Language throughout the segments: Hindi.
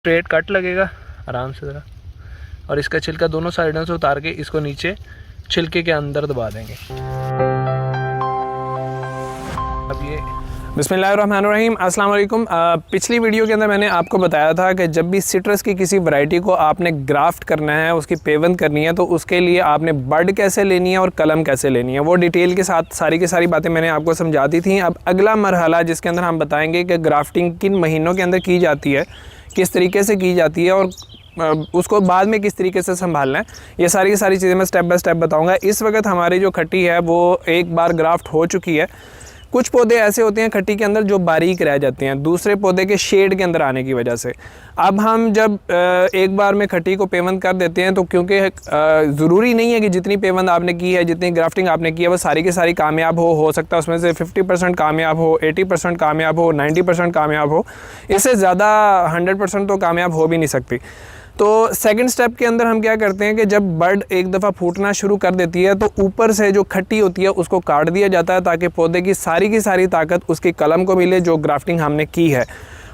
स्ट्रेट कट लगेगा आराम से ज़रा, और इसका छिलका दोनों साइडों से उतार के इसको नीचे छिलके के अंदर दबा देंगे। अब ये बिस्मिल्लाहिर्रहमानिर्रहीम, अस्सलाम वालेकुम। पिछली वीडियो के अंदर मैंने आपको बताया था कि जब भी सिट्रस की किसी वैरायटी को आपने ग्राफ्ट करना है, उसकी पेवंद करनी है, तो उसके लिए आपने बड कैसे लेनी है और कलम कैसे लेनी है, वो डिटेल के साथ सारी की सारी बातें मैंने आपको समझा दी थी। अब अगला मरहला जिसके अंदर हम बताएंगे कि ग्राफ्टिंग किन महीनों के अंदर की जाती है, किस तरीके से की जाती है और उसको बाद में किस तरीके से संभालना है, ये सारी की सारी चीज़ें मैं स्टेप बाय स्टेप बताऊंगा। इस वक्त हमारी जो खट्टी है वो एक बार ग्राफ्ट हो चुकी है। कुछ पौधे ऐसे होते हैं खट्टी के अंदर जो बारीक रह जाते हैं दूसरे पौधे के शेड के अंदर आने की वजह से। अब हम जब एक बार में खट्टी को पेवंद कर देते हैं तो क्योंकि ज़रूरी नहीं है कि जितनी पेवंद आपने की है, जितनी ग्राफ्टिंग आपने की है, वो सारी की सारी कामयाब हो सकता है उसमें से 50% कामयाब हो, 80% कामयाब हो, 90% कामयाब हो, इससे ज़्यादा 100% तो कामयाब हो भी नहीं सकती। तो सेकंड स्टेप के अंदर हम क्या करते हैं कि जब बड एक दफ़ा फूटना शुरू कर देती है तो ऊपर से जो खट्टी होती है उसको काट दिया जाता है ताकि पौधे की सारी ताकत उसकी कलम को मिले जो ग्राफ्टिंग हमने की है।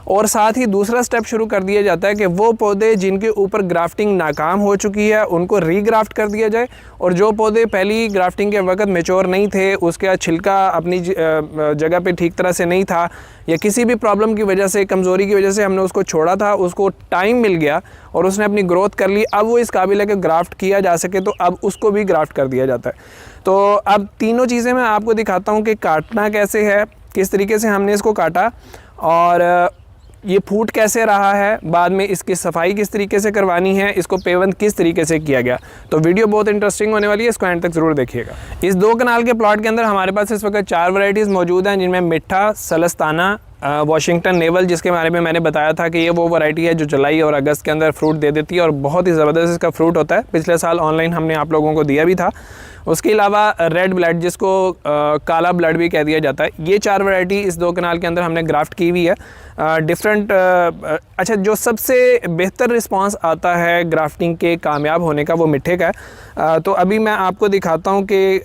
और साथ ही दूसरा स्टेप शुरू कर दिया जाता है कि वो पौधे जिनके ऊपर ग्राफ्टिंग नाकाम हो चुकी है उनको रीग्राफ्ट कर दिया जाए, और जो पौधे पहली ग्राफ्टिंग के वक्त मेच्योर नहीं थे, उसका छिलका अपनी जगह पे ठीक तरह से नहीं था या किसी भी प्रॉब्लम की वजह से, कमज़ोरी की वजह से हमने उसको छोड़ा था, उसको टाइम मिल गया और उसने अपनी ग्रोथ कर ली, अब वो इस काबिल है कि ग्राफ्ट किया जा सके, तो अब उसको भी ग्राफ्ट कर दिया जाता है। तो अब तीनों चीज़ें मैं आपको दिखाता हूँ कि काटना कैसे है, किस तरीके से हमने इसको काटा और ये फूट कैसे रहा है, बाद में इसकी सफाई किस तरीके से करवानी है, इसको पेवंद किस तरीके से किया गया। तो वीडियो बहुत इंटरेस्टिंग होने वाली है, इसको एंड तक ज़रूर देखिएगा। इस 2 कनाल के प्लॉट के अंदर हमारे पास इस वक्त 4 वैरायटीज़ मौजूद हैं, जिनमें मिठा, सलस्ताना, वाशिंगटन नेवल, जिसके बारे में मैंने बताया था कि ये वो वैरायटी है जो जुलाई और अगस्त के अंदर फ्रूट दे देती है और बहुत ही ज़बरदस्त इसका फ्रूट होता है। पिछले साल ऑनलाइन हमने आप लोगों को दिया भी था। उसके अलावा रेड ब्लड, जिसको काला ब्लड भी कह दिया जाता है, ये 4 वैरायटी इस 2 कनाल के अंदर हमने ग्राफ्ट की हुई है। डिफरेंट अच्छा, जो सबसे बेहतर रिस्पांस आता है ग्राफ्टिंग के कामयाब होने का वो मिठे का है। तो अभी मैं आपको दिखाता हूँ कि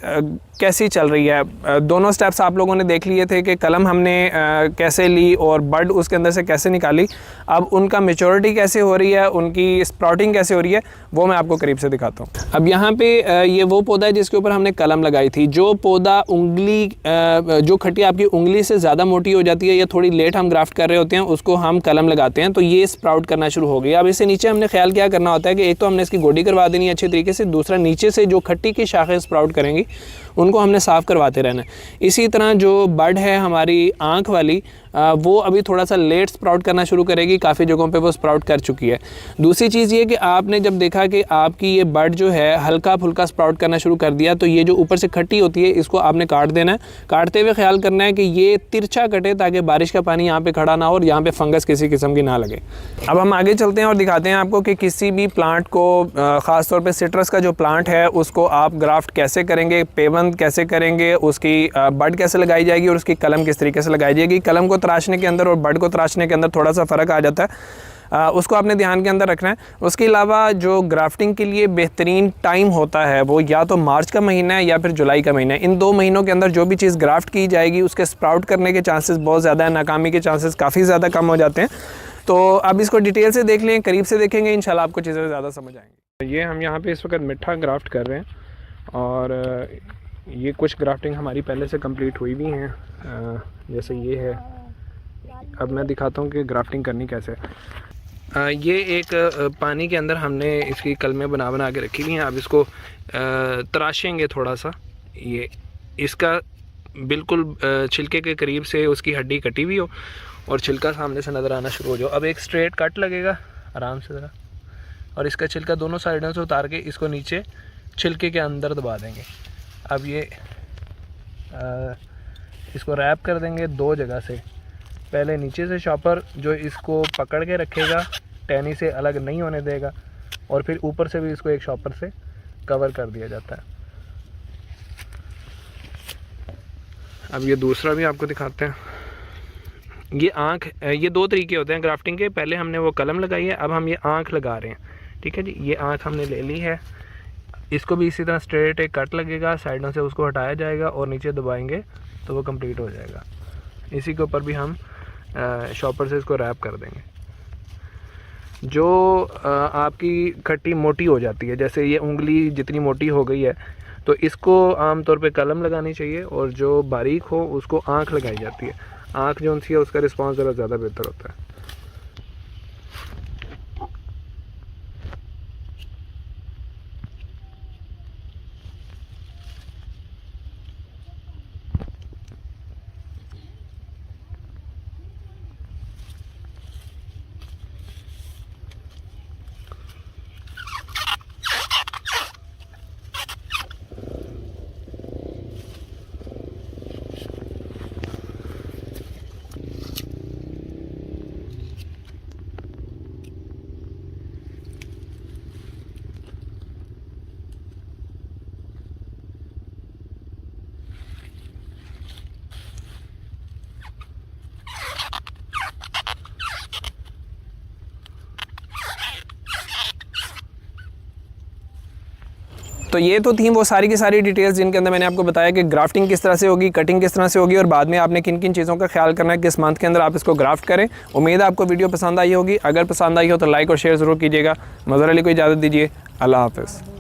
कैसी चल रही है। दोनों स्टेप्स आप लोगों ने देख लिए थे कि कलम हमने कैसे ली और बड उसके अंदर से कैसे निकाली। अब उनका मेच्योरिटी कैसे हो रही है, उनकी स्प्राउटिंग कैसे हो रही है, वो मैं आपको करीब से दिखाता हूँ। अब यहाँ पे ये वो पौधा है जिसके ऊपर हमने कलम लगाई थी। जो पौधा उंगली जो खट्टी आपकी उंगली से ज़्यादा मोटी हो जाती है या थोड़ी लेट हम ग्राफ्ट कर रहे होते हैं, उसको हम कलम लगाते हैं तो ये स्प्राउट करना शुरू हो गया। अब इससे नीचे हमने ख्याल क्या करना होता है कि एक तो हमने इसकी गोडी करवा देनी है अच्छे तरीके से, दूसरा नीचे से जो खट्टी की शाखें स्प्राउट करेंगी उनको हमने साफ़ करवाते रहना है। इसी तरह जो बड है हमारी आँख वाली, वो अभी थोड़ा सा लेट स्प्राउट करना शुरू करेगी, काफ़ी जगहों पे वो स्प्राउट कर चुकी है। दूसरी चीज़ ये कि आपने जब देखा कि आपकी ये बड जो है हल्का फुल्का स्प्राउट करना शुरू कर दिया, तो ये जो ऊपर से खट्टी होती है इसको आपने काट देना है। काटते हुए ख़्याल करना है कि ये तिरछा कटे ताकि बारिश का पानी यहाँ पे खड़ा ना हो और यहाँ पे फंगस किसी किस्म की ना लगे। अब हम आगे चलते हैं और दिखाते हैं आपको कि किसी भी प्लांट को, ख़ास तौर पर सिट्रस का जो प्लांट है उसको आप ग्राफ्ट कैसे करेंगे, पेवंद कैसे करेंगे, उसकी बड कैसे लगाई जाएगी और उसकी कलम किस तरीके से लगाई जाएगी। कलम को तराशने के अंदर और बड को तराशने के अंदर थोड़ा सा फ़र्क आ जाता है, उसको आपने ध्यान के अंदर रखना है। उसके अलावा जो ग्राफ्टिंग के लिए बेहतरीन टाइम होता है वो या तो मार्च का महीना है या फिर जुलाई का महीना है। इन 2 महीनों के अंदर जो भी चीज़ ग्राफ्ट की जाएगी उसके स्प्राउट करने के चांसेस बहुत ज़्यादा है, नाकामी के चांसेस काफ़ी ज़्यादा कम हो जाते हैं। तो अब इसको डिटेल से देख लें, करीब से देखेंगे, इंशाल्लाह आपको चीज़ें ज़्यादा समझ आएंगी। ये हम यहाँ पर इस वक्त मिठा ग्राफ्ट कर रहे हैं और ये कुछ ग्राफ्टिंग हमारी पहले से कंप्लीट हुई भी हैं, जैसे ये है। अब मैं दिखाता हूँ कि ग्राफ्टिंग करनी कैसे है। ये एक पानी के अंदर हमने इसकी कलमें बना के रखी हुई हैं। अब इसको तराशेंगे थोड़ा सा। ये इसका बिल्कुल छिलके के करीब से उसकी हड्डी कटी हुई हो और छिलका सामने से नज़र आना शुरू हो जाओ। अब एक स्ट्रेट कट लगेगा आराम से ज़रा, और इसका छिलका दोनों साइडों से उतार के इसको नीचे छिलके के अंदर दबा देंगे। अब ये इसको रैप कर देंगे 2 जगह से। पहले नीचे से शॉपर जो इसको पकड़ के रखेगा, टहनी से अलग नहीं होने देगा, और फिर ऊपर से भी इसको एक शॉपर से कवर कर दिया जाता है। अब ये दूसरा भी आपको दिखाते हैं। ये आँख, ये 2 तरीके होते हैं ग्राफ्टिंग के। पहले हमने वो कलम लगाई है, अब हम ये आँख लगा रहे हैं। ठीक है जी, ये आँख हमने ले ली है। इसको भी इसी तरह स्ट्रेट एक कट लगेगा, साइडों से उसको हटाया जाएगा और नीचे दबाएंगे तो वो कंप्लीट हो जाएगा। इसी के ऊपर भी हम शॉपर से इसको रैप कर देंगे। जो आपकी खट्टी मोटी हो जाती है, जैसे ये उंगली जितनी मोटी हो गई है तो इसको आमतौर पे कलम लगानी चाहिए, और जो बारीक हो उसको आँख लगाई जाती है। आँख जो उनसी है उसका रिस्पॉन्स ज़रा ज़्यादा बेहतर होता है। तो ये तो थी वो सारी की सारी डिटेल्स जिनके अंदर मैंने आपको बताया कि ग्राफ्टिंग किस तरह से होगी, कटिंग किस तरह से होगी, और बाद में आपने किन किन चीज़ों का ख्याल करना है, किस मंथ के अंदर आप इसको ग्राफ्ट करें। उम्मीद है आपको वीडियो पसंद आई होगी। अगर पसंद आई हो तो लाइक और शेयर ज़रूर कीजिएगा। मज़हर अली को इजाज़त दीजिए। अल्लाह हाफ़िज़।